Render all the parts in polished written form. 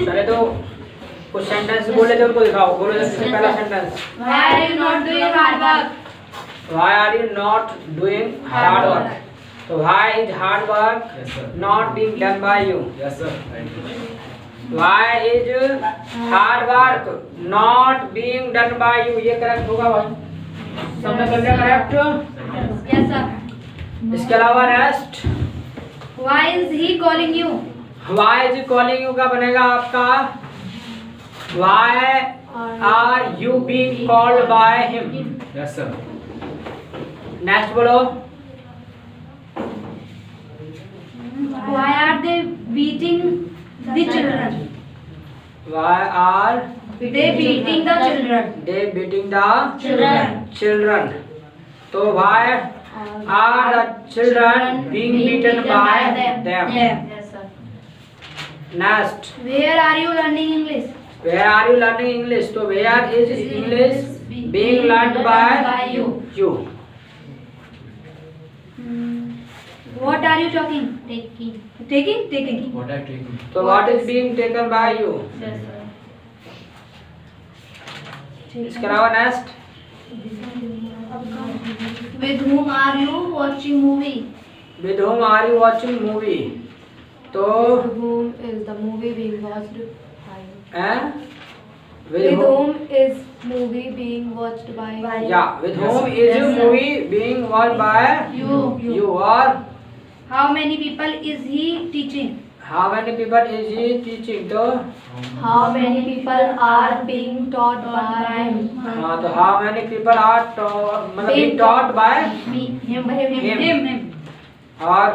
पहले तो कुछ सेंटेंस बोले थे उनको दिखाओ। बोलो जैसे पहला sentence. Why are you not doing hard work? Why are you not doing hard work? तो why is hard work not being done by you? Yes sir. Why is hard work not being done by you? ये correct होगा भाई, सबने कर लिया correct. Yes sir. इसके अलावा rest. Why is he calling you? Why is he calling you का बनेगा आपका Why are you being called by him? Yes sir. Next बोलो। Why are they beating the children? Why are They beating the children. they beating the Children. children? तो why are the children being beaten by them? Yes sir. Next, Where are you learning English? where are you learning English? तो where is English being learned by you? What are you talking? Taking. What are you taking? तो what is being taken by you? Yes sir. इसके अलावा next, With whom are you watching movie? with whom are you watching movie? तो Whom is the movie being watched by you? with With whom? whom is movie being watched by you? Yeah, with Yes, whom sir. is Yes, sir. movie being watched by you or How many people is he teaching? how many people is he teaching? तो How many people are being taught by him? हाँ, तो how many people are मतलब being taught by Me. Him. और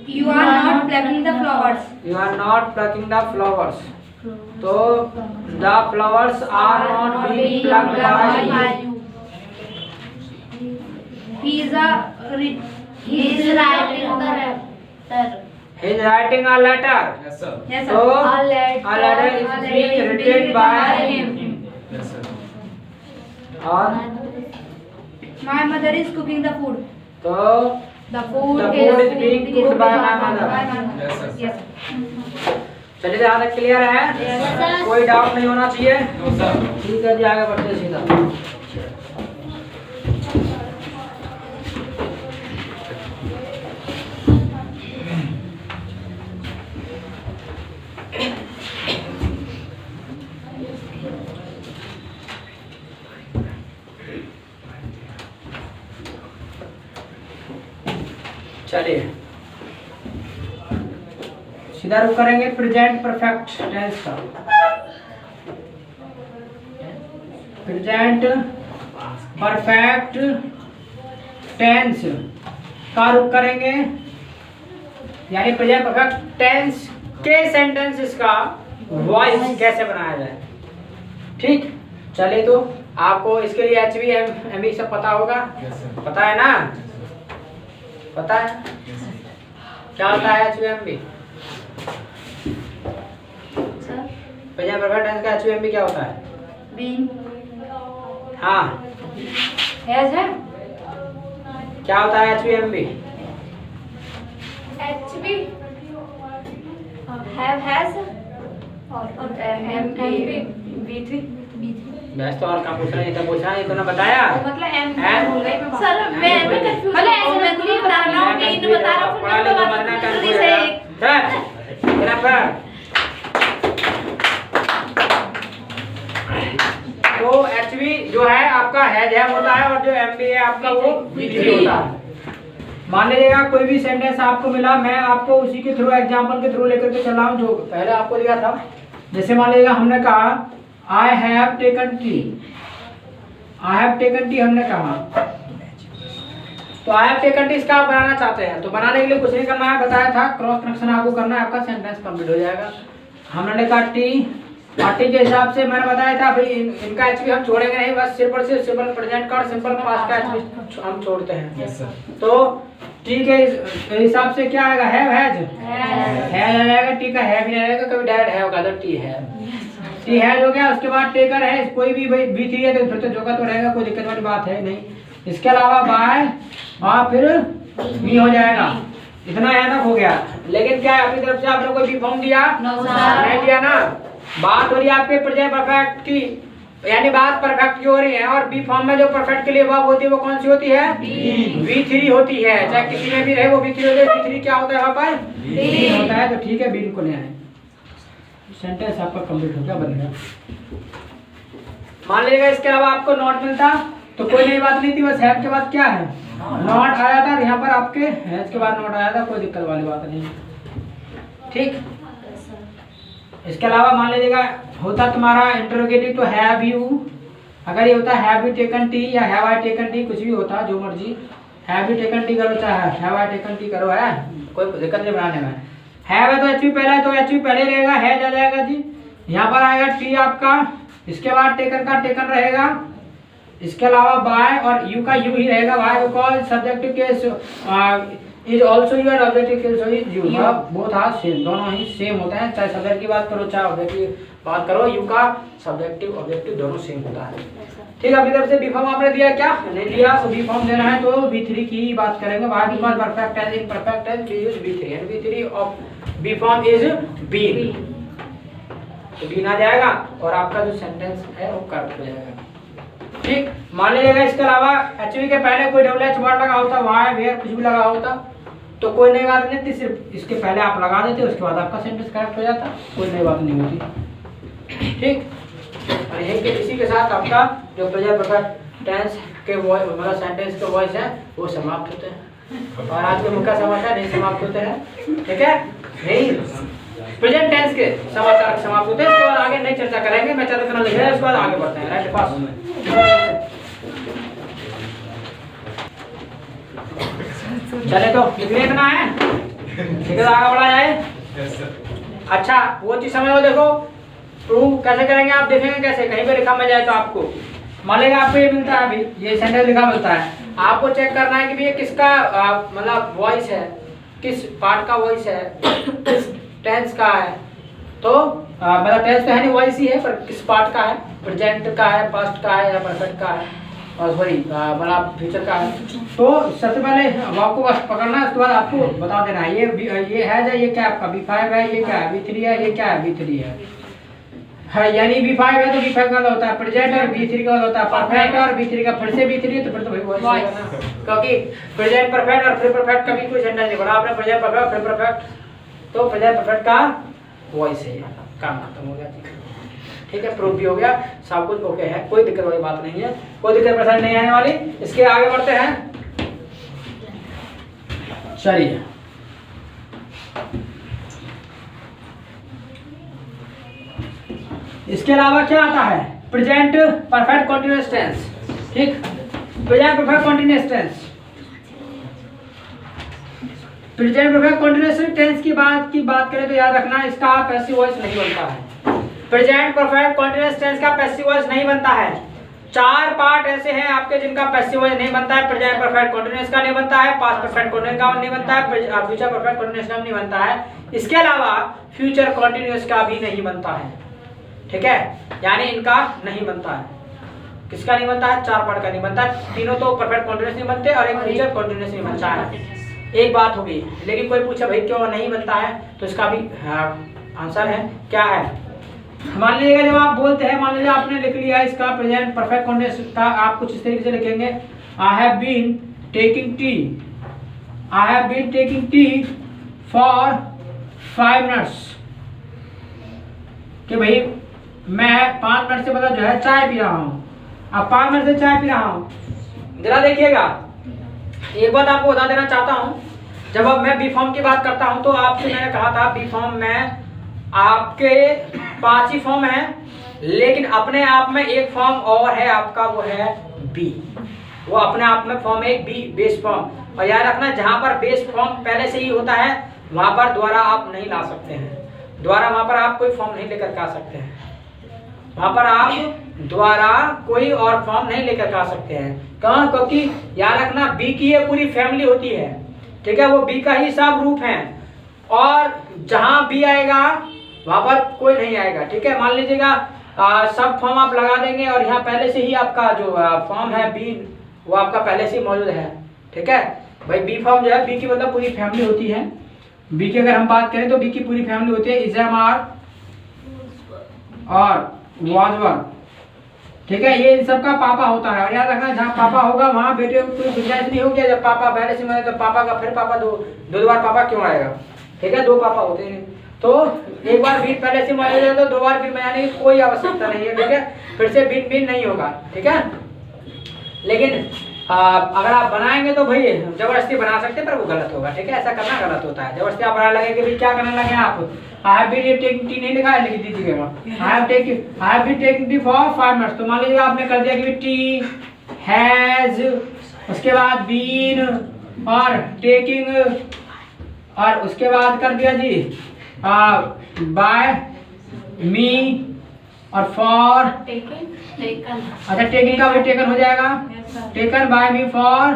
You are not plucking the flowers. you are not plucking the flowers. तो the flowers are not being plucked by you. He is writing the letter. He is writing a letter. Yes sir. Yes So sir. a letter is being written by him. Yes sir. और My mother is cooking the food. तो The food the food is being cooked by my mother. Yes sir. Yes sir. चलिए यहाँ तक clear है? Yes, sir. कोई doubt नहीं होना चाहिए। No sir. ठीक है जी, आगे बढ़ते हैं सीधा। चलिए सीधा रुक करेंगे प्रेजेंट परफेक्ट टेंस का। प्रेजेंट परफेक्ट टेंस का रुक करेंगे, यानी प्रेजेंट परफेक्ट टेंस के सेंटेंसेस का वॉइस कैसे बनाया जाए। ठीक, चलिए तो आपको इसके लिए HV MV सब पता होगा। Yes sir. पता है ना? पता है क्या होता है HV MV? Present perfect tense का HV MV क्या होता है? Being. हाँ, Has है? क्या होता है HV MV? HB have has और MB B3 बस तो और क्या पूछ रहे हैं? पूछ रहा है, तो ना बताया। मतलब M हैं? बोल गई मैं सर मैं कंफ्यूज मतलब ऐसे मैं नहीं बता रहा हूँ मैं इन्हें बता रहा हूँ पढ़ा लिखा बनना कर जल्दी से तो HV जो है आपका हैज है होता है, और जो MV है आपका वो V3 होता है। मान लीजिएगा कोई भी सेंटेंस आपको मिला, मैं आपको उसी के थ्रू एग्जांपल के थ्रू लेकर के चल रहा हूँ जो पहले आपको दिया था। जैसे मान लीजिएगा हमने कहा I have taken T, I have taken T हमने कहा, तो आई हैव टेकन टी इसका आप बनाना चाहते हैं तो बनाने के लिए कुछ नहीं करना है, बताया था क्रॉस कनेक्शन आपको करना है, आपका सेंटेंस कंप्लीट हो जाएगा। हमने कहा टी, और टी के हिसाब से मैंने बताया था भाई इनका एचवी हम छोड़ेंगे नहीं, बस सिंपल से सिंपल प्रेजेंट का और सिंपल पास्ट का एचवी हम छोड़ते हैं। Yes sir. तो टी के हिसाब से क्या आएगा? हैव हैज हैज आ जाएगा, टी का है भी नहीं आएगा, कभी डायरेक्ट है होगा तो टी है, टी हैज हो गया। उसके बाद टेकर है, कोई भी भाई B3 है तो फिर तो जोका तो रहेगा, कोई दिक्कत वाली बात है नहीं। इसके अलावा बाय और फिर भी हो जाएगा, इतना है ना, हो गया। लेकिन क्या है अपनी तरफ से आपने कोई बी फॉर्म दिया? No, sir. नहीं दिया ना। बात हो रही है आपके प्रेजेंट परफेक्ट की, यानी बात परफेक्ट की हो रही है, और बी फॉर्म में जो परफेक्ट के लिए वर्ब होती है वो कौन सी होती है? V3 होती है। चाहे किसी में भी रहे वो V3 होती है। V3 क्या होता है वहाँ पर? B होता है। तो ठीक है, बी को ले आए। सेंटेंस आपका कंप्लीट हो गया, बन गया। मान लीजिएगा इसके अलावा आपको नॉट मिलता तो कोई नई बात नहीं थी, बस हैव के बाद क्या है? नॉट आया था। यहाँ पर आपके हैज के बाद नॉट आया था, कोई दिक्कत वाली बात नहीं। ठीक। इसके अलावा मान लीजिएगा होता तुम्हारा इंटरोगेटिव तो हैव यू, अगर ये होता हैव यू टेकन टी या हैव आई टेकन टी, कुछ भी होता जो मर्जी। हैव यू टेकन टी करो चाहे हैव आई टेकन टी करो, है कोई दिक्कत नहीं बनाने में। हैव है तो एच पहले है तो एच पहले रहेगा, हैज आ जाएगा जी। यहाँ पर आएगा टी आपका, इसके बाद टेकन का टेकन रहेगा, इसके अलावा बाय और यू का यू ही रहेगा। By because subjective case is also you and objective case is you, both are same, दोनों ही सेम होते हैं। चाहे सब्जेक्ट की बात करो चाहे ऑब्जेक्ट की बात करो, यू का सब्जेक्टिव ऑब्जेक्टिव दोनों सेम होता है। ठीक है, अपनी तरफ से बी फॉर्म आपने दिया क्या? नहीं दिया। तो बी फॉर्म देना है तो V3 की ही बात करेंगे। By because perfect tense in perfect tense we use V3 and V3 of be form is been, तो बीन आ जाएगा और आपका जो सेंटेंस है वो करेक्ट हो जाएगा। ठीक। मान लीजिएगा इसके अलावा एचवी के पहले कोई डबल एच वर्ड लगा होता, वाई वेयर कुछ भी लगा होता तो कोई नई बात नहीं थी, सिर्फ इसके पहले आप लगा देते, उसके बाद आपका सेंटेंस करेक्ट हो जाता, कोई नई बात नहीं होती। ठीक। और यही के इसी के साथ आपका जो प्रेजेंट परफेक्ट टेंस के वॉइस मतलब सेंटेंस के वॉइस है वो समाप्त होते हैं, और आज के मुख्य समाचार नहीं समाप्त होते हैं। ठीक है, नहीं प्रेजेंट टेंस के समाचार समाप्त होते हैं। इसके बाद आगे नई चर्चा करेंगे। मैं चाहता हूं लिख रहे हैं, उसके बाद आगे बढ़ते हैं। राइट फास्ट चले तो लिखना है, ठीक है, आगे बढ़ा जाए। अच्छा वो चीज समझ लो, देखो प्रूव कैसे करेंगे आप देखेंगे कैसे, कहीं पे लिखा मिल जाए तो आपको मान लेगा आपको ये मिलता है, अभी ये सेंटेंस लिखा मिलता है, आपको चेक करना है कि भी ये किसका मतलब वॉइस है, किस पार्ट का वॉइस है, किस टेंस का है। तो मतलब टेंस तो है नहीं, वॉइस ही है, पर किस पार्ट का है, प्रेजेंट का है, पास्ट का है या परफेक्ट का है, और सॉरी मतलब फ्यूचर का है। तो सबसे पहले आपको बस पकड़ना है, उसके बाद आपको बता देना है ये है, ये क्या आपका B5 है, ये क्या है B3 है, ये क्या है B3 है, यानी B5 है तो B5 का होता है प्रेजेंट और B3 का होता है परफेक्ट, और B3 का फिर से B3 तो फिर तो भाई वॉइस है ना, क्योंकि प्रेजेंट परफेक्ट और फिर परफेक्ट का भी कोई सेंटेंस नहीं बना आपने, प्रेजेंट परफेक्ट फिर परफेक्ट, तो प्रेजेंट परफेक्ट का वॉइस है, काम खत्म हो गया। ठीक है, प्रूफ भी हो गया, सब कुछ ओके है, कोई दिक्कत वाली बात नहीं है, कोई दिक्कत परेशानी नहीं आने वाली। इसके आगे बढ़ते हैं। चलिए इसके अलावा क्या आता है? Present perfect continuous tense. ठीक, present perfect continuous tense, present perfect continuous tense की बात करें तो याद रखना इसका पैसिव वॉइस नहीं बनता है। प्रेजेंट परफेक्ट कंटीन्यूअस टेंस का पैसिव वॉइस नहीं बनता है। 4 पार्ट ऐसे हैं आपके जिनका पैसिव वॉइस नहीं बनता है। प्रेजेंट परफेक्ट कंटीन्यूअस का नहीं बनता है, पास्ट परफेक्ट कंटीन्यूअस का नहीं बनता है, फ्यूचर परफेक्ट कंटीन्यूअस का नहीं बनता है, इसके अलावा फ्यूचर कंटीन्यूअस का भी नहीं बनता है। ठीक है, यानी इनका नहीं बनता है। किसका नहीं बनता है? 4 पार्ट का नहीं बनता है। तीनों तो परफेक्ट कंटीन्यूअस नहीं बनते और एक फ्यूचर कंटीन्यूअस नहीं बनता है। एक बात होगी, लेकिन कोई पूछे भाई क्यों नहीं बनता है, तो इसका भी आंसर है, क्या है? मान लीजिएगा जब आप बोलते हैं, मान लीजिए आपने लिख लिया इसका प्रेजेंट परफेक्ट कंटीन्यूअस का, आप कुछ इस तरीके से लिखेंगे, I have been taking tea, I have been taking tea for 5 minutes, कि भाई मैं 5 मिनट से मतलब जो है चाय पी रहा हूँ। अब 5 मिनट से चाय पी रहा हूँ, जरा देखिएगा, एक बात आपको बता देना चाहता हूँ, जब अब मैं बी फॉर्म की बात करता हूँ तो आपसे मैंने कहा था बी फॉर्म में आपके 5 ही फॉर्म है, लेकिन अपने आप में एक फॉर्म और है आपका, वो है बी, वो अपने आप में फॉर्म है बी, बेस फॉर्म। और याद रखना जहाँ पर बेस फॉर्म पहले से ही होता है वहाँ पर द्वारा आप नहीं ला सकते हैं, द्वारा वहाँ पर आप कोई फॉर्म नहीं लेकर के आ सकते हैं, वहाँ पर आप द्वारा कोई और फॉर्म नहीं लेकर आ सकते हैं। क्यों? क्योंकि याद रखना बी की ये पूरी फैमिली होती है। ठीक है, वो बी का ही सब रूप है, और जहाँ बी आएगा वहाँ पर कोई नहीं आएगा। ठीक है, मान लीजिएगा सब फॉर्म आप लगा देंगे और यहाँ पहले से ही आपका जो फॉर्म है बी, वो आपका पहले से ही मौजूद है। ठीक है भाई, बी फॉर्म जो है बी की मतलब पूरी फैमिली होती है, बी की अगर हम बात करें तो बी की पूरी फैमिली होती है इज़ामार और वाजवर, ठीक है। ये इन सब का पापा होता है। और याद रखना जहाँ पापा होगा वहाँ बेटे को कोई गुंजाइश नहीं होगी। जब पापा पहले से मरे तो पापा का फिर पापा दो बार पापा क्यों आएगा, ठीक है। 2 पापा होते हैं, तो एक बार बीन पहले से मरे जाए तो 2 बार बीन बनाने की कोई आवश्यकता नहीं है, ठीक है। फिर से बीन नहीं होगा, ठीक है। लेकिन अगर आप बनाएंगे तो भाई जबरदस्ती बना सकते हैं, पर वो गलत होगा, ठीक है। ऐसा करना गलत होता है। जबरदस्ती आप बनाने लगे कि भाई क्या करने लगे आप, I have been taking tea नहीं लिखा है, लिख दीजिएगा I have been taking tea for 5 minutes. तो मान लीजिए आपने कर दिया कि टी हैज, उसके बाद बीन और टेकिंग, और उसके बाद कर दिया जी बाय मी और फॉर टेकन। अच्छा टेकिंग का भी टेकन हो जाएगा, taken by me for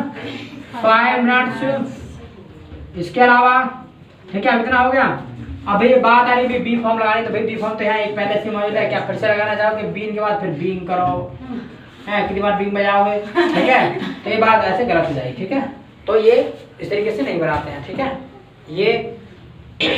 5 minutes. इसके अलावा ठीक है, अब इतना हो गया। अब ये बात आ रही है बी फॉर्म लगाने, तो भाई बी फॉर्म तो यहाँ एक पहले से मौजूद है, क्या फिर से लगाना चाहोगे बीन के बाद फिर बीइंग करो, है कितनी बार बीइंग बजाओगे, ठीक है। तो ये बात ऐसे गलत हो जाएगी, ठीक है। तो ये इस तरीके से नहीं बनाते हैं, ठीक है। ये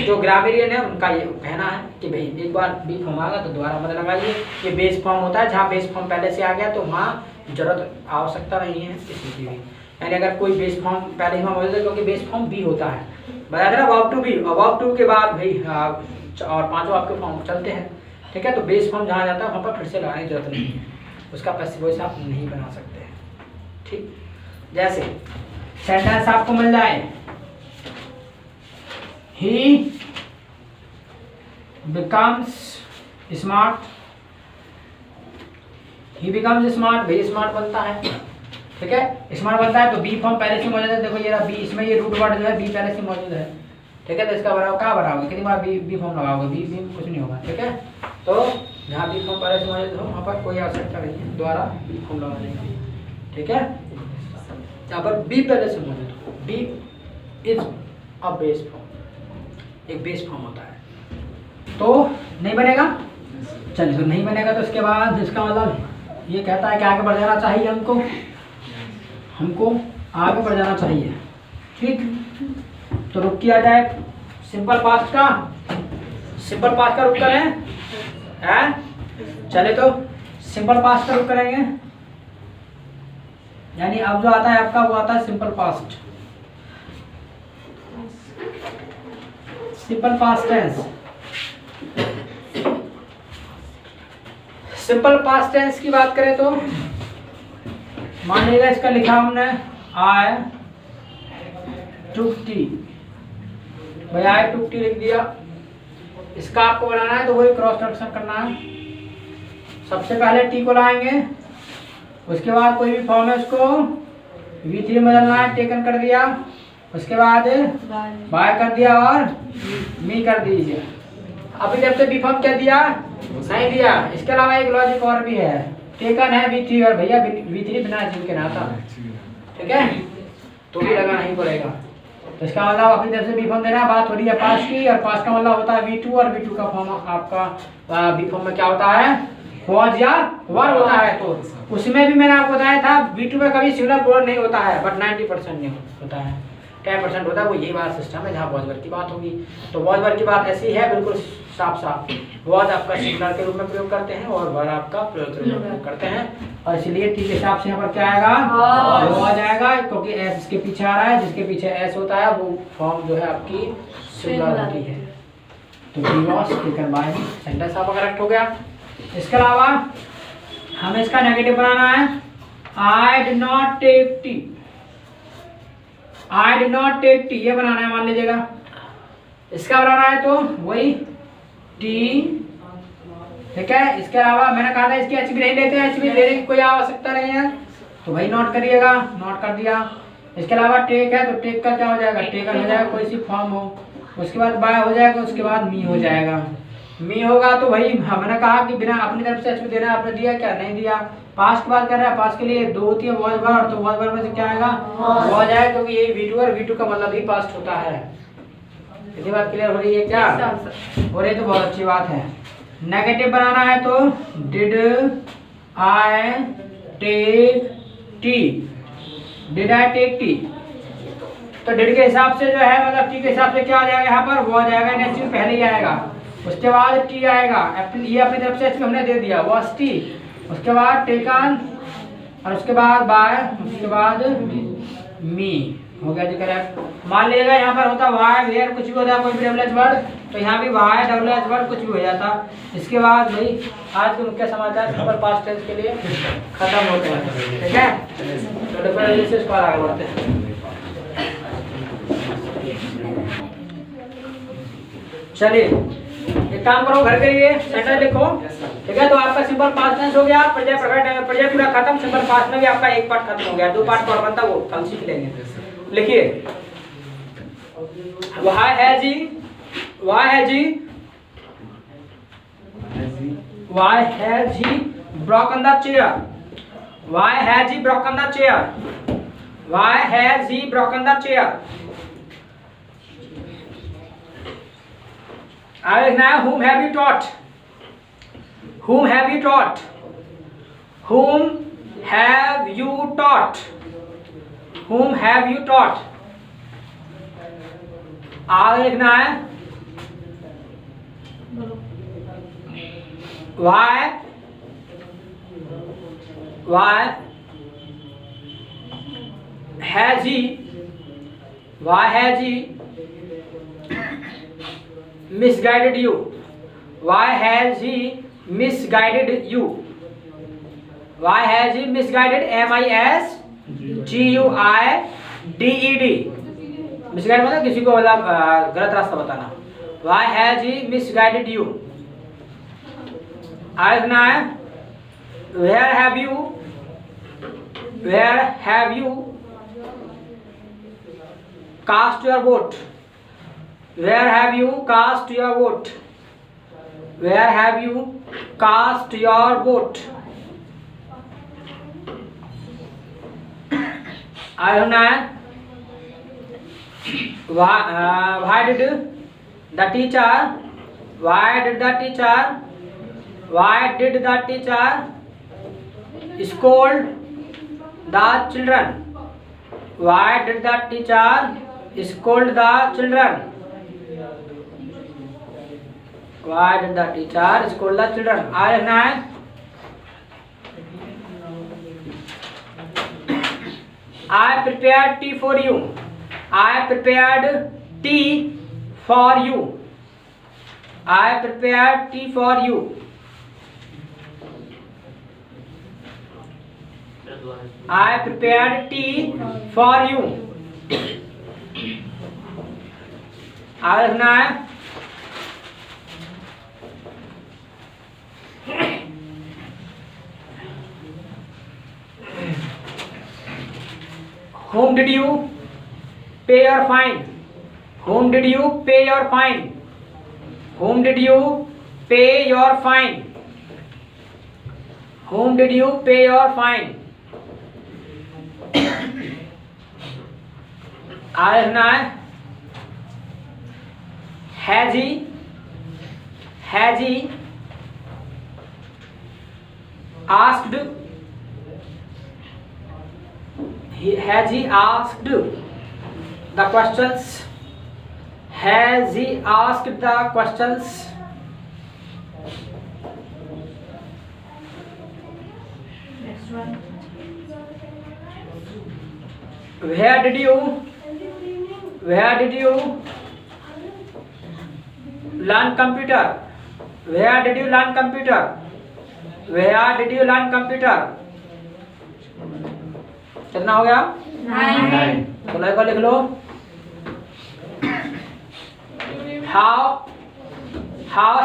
जो ग्रामेरियन है उनका ये कहना है कि भाई एक बार बी फॉर्म आ गया तो दोबारा मत लगाइए। ये बेस फॉर्म होता है, जहाँ बेस फॉर्म पहले से आ गया तो वहाँ जरूरत आवश्यकता नहीं है किसी की भी। यानी अगर कोई बेस फॉर्म पहले ही मौजूद है, क्योंकि बेस फॉर्म बी होता है, बताया था ना about to be, about to के बाद भाई और 5 आपके फॉर्म चलते हैं, ठीक है। तो बेस फॉर्म जहाँ जाता है वहाँ पर फिर से लगाने की जरूरत नहीं है, उसका पैसिव वॉइस आप नहीं बना सकते हैं, ठीक। जैसे सेंटेंस आपको मिल जाए he becomes smart, he becomes smart, भाई स्मार्ट बनता है, ठीक है। स्मार्ट बनता है तो बी फॉर्म पहले से मौजूद है, देखो ये रहा बी, इसमें ये रूट वर्ड जो है बी पहले से मौजूद है, ठीक है। तो इसका बनाओ क्या बनाओगे, कितनी बार बी फॉर्म लगाओगे, बी कुछ नहीं होगा, ठीक है। तो जहाँ बी फॉर्म पहले से मौजूद हो वहाँ पर कोई आवश्यकता नहीं है दोबारा बी फॉर्म लगाने की, ठीक है। यहाँ पर बी पहले से मौजूद हो, be is a base form, एक बेस फॉर्म होता है, तो नहीं बनेगा। चलिए तो नहीं बनेगा तो इसके बाद इसका मतलब ये कहता है कि आगे बढ़ जाना चाहिए, हमको आगे बढ़ जाना चाहिए, ठीक। तो रुक किया जाए सिंपल पास्ट का रुक करें, हैं। चले तो सिंपल पास्ट का रुक करेंगे, यानी अब जो आता है आपका वो आता है simple past, simple past tense. Simple past tense की बात करें तो मान लीजिए इसका लिखा हमने आई टुक टी, भाई आई टुक टी लिख दिया। इसका आपको बनाना है तो वही क्रॉस प्रोडक्शन करना है। सबसे पहले टी को लाएंगे, उसके बाद कोई भी फॉर्म है उसको V3 में बदलना है, टेकन कर दिया, उसके बाद बाय कर दिया और मी कर दीजिए। अभी जब से बी फॉर्म क्या दिया नहीं दिया। इसके अलावा एक लॉजिक और भी है, टेकन है V3 और भैया V3 बिना जिनके ना था, ठीक है, तो भी लगाना ही पड़ेगा। तो इसका मतलब अभी जब से बी फॉर्म देना है, बात हो रही है पास्ट की, और पास्ट का मतलब होता है V2 और V2 का फॉर्म आपका बी फॉर्म में क्या होता है, वॉज या वर होता है। तो उसमें भी मैंने आपको बताया था V2 में कभी सिंगुलर प्लूरल नहीं होता है, बट 90% नहीं होता है, 10% होता है। वो यही वाला सिस्टम है जहाँ वॉज वर्ब की बात होगी। तो वॉज वर्ब की बात ऐसी है बिल्कुल साफ वॉज आपका सिंगुलर के रूप में प्रयोग करते हैं और वर आपका प्लूरल के रूप में प्रयोग करते हैं, और इसलिए टी के हिसाब से यहाँ पर क्या आएगा, वॉज आएगा, क्योंकि एस इसके पीछे आ रहा है, जिसके पीछे एस होता है वो फॉर्म जो है आपकी सिंगुलर होती है। तो tea was taken by me, sentence आपका करेक्ट हो गया। इसके अलावा हमें इसका नेगेटिव बनाना है, I did not take tea, I did not take tea, ये बनाना है मान लीजिएगा। इसका बनाना है तो वही टी, ठीक है। इसके अलावा मैंने कहा था इसकी एचबी नहीं लेते हैं, एचबी लेने की कोई आवश्यकता नहीं है, तो भाई नोट करिएगा, नोट कर दिया। इसके अलावा टेक है तो टेक का क्या हो जाएगा, टेकन हो जाएगा, कोई सी फॉर्म हो, उसके बाद बाय हो जाएगा, उसके बाद मी हो जाएगा। मी होगा तो भाई हमने कहा कि बिना अपनी तरफ से एचबी देना, आपने दिया क्या, नहीं दिया। पास्ट की बात कर रहा है, पास्ट के लिए 2 होती है वॉज वर्ब, तो वॉज वर्ब में से क्या आएगा, वॉज आएगा, क्योंकि ये V2 और V2 का मतलब ही पास्ट होता है। इतनी बात क्लियर हो रही है क्या, हो रही है तो बहुत अच्छी बात है। नेगेटिव बनाना है तो did I take tea, did I take tea, तो डिड के हिसाब से जो है मतलब टी के हिसाब से क्या आ जाएगा यहाँ पर, वो आ जाएगा एनएचयू पहले ही आएगा। उसके बाद टी आएगा, ये अपनी तरफ से हमने दे दिया वॉज टी। उसके बाद टेकन और उसके बाद बाय, उसके बाद मी हो गया जी करेक्ट। मान लीजिएगा यहाँ पर होता वाई वेयर कुछ भी होता कोई भी डबल एच वर्ड, तो यहाँ भी वाई डबल एच वर्ड कुछ भी हो जाता। इसके बाद भाई आज के मुख्य समाचार सिंपल पास्ट टेंस के लिए खत्म होते हैं, ठीक है। तो डिफरेंट से इसको आगे बढ़ते हैं। चलिए एक काम करो, घर के लिए सेंटेंस लिखो, ठीक है। तो आपका सिंपल पास्ट टेंस हो गया, पर्याय प्रकट पर्याय पूरा खत्म। सिंपल पास्ट में भी आपका एक पार्ट खत्म हो गया, 2 पार्ट और बनता वो कल सीख लेंगे। लिखिए why has he broken the chair? Why has he broken the chair? Why has he broken the chair? Now whom have you taught? Whom have you taught? Whom have you taught? Whom have you taught? आगे लिखना है why has he misguided you? Why has he misguided you? Why has he misguided? MISGUIDED। Misguide मतलब किसी को मतलब गलत रास्ता बताना। Why has he misguided you? आगे लिखना है where have you cast your vote? Where have you cast your vote? Where have you cast your vote? आगे लिखना है why did the teacher scold the children? Why did the teacher scold the children? Why did the teacher scold the children? आगे लिखना है I prepared tea for you. I prepared tea for you. I prepared tea for you. I prepared tea for you. आगे लिखना है Whom did you pay your fine? Whom did you pay your fine? Whom did you pay your fine? Whom did you pay your fine? आगे लिखना है has he asked the questions? Has he asked the questions? Next one. Where did you learn computer? Where did you learn computer? Where did you learn computer? कितना हो गया? 9. तो like लिख लो how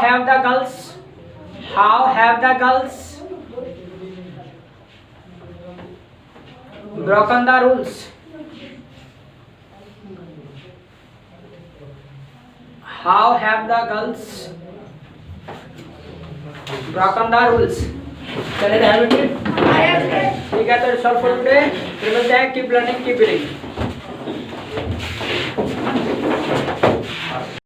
have the girls broken the rules? How have the girls broken the rules? चलिए ठीक है, तो solve for today. Keep learning keep reading.